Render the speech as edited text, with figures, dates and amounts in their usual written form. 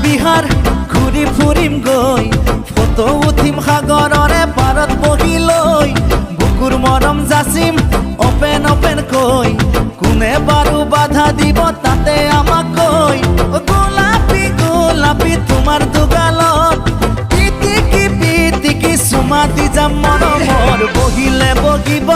বিহাৰ ঘূৰি ফুৰিম গৈ ফটো উঠিম সাগৰৰে পাৰত বহি লৈ বুকুৰ মৰম যাচিম অপেন অপেন কৈ কোনে বাৰু বাধা দিব তাতে আমাক কৈ গোলাপী গোলাপী তোমাৰ দুগালত পিটিকি পিটিকি চুমা দি যাম মৰমৰ বহিলে বগিব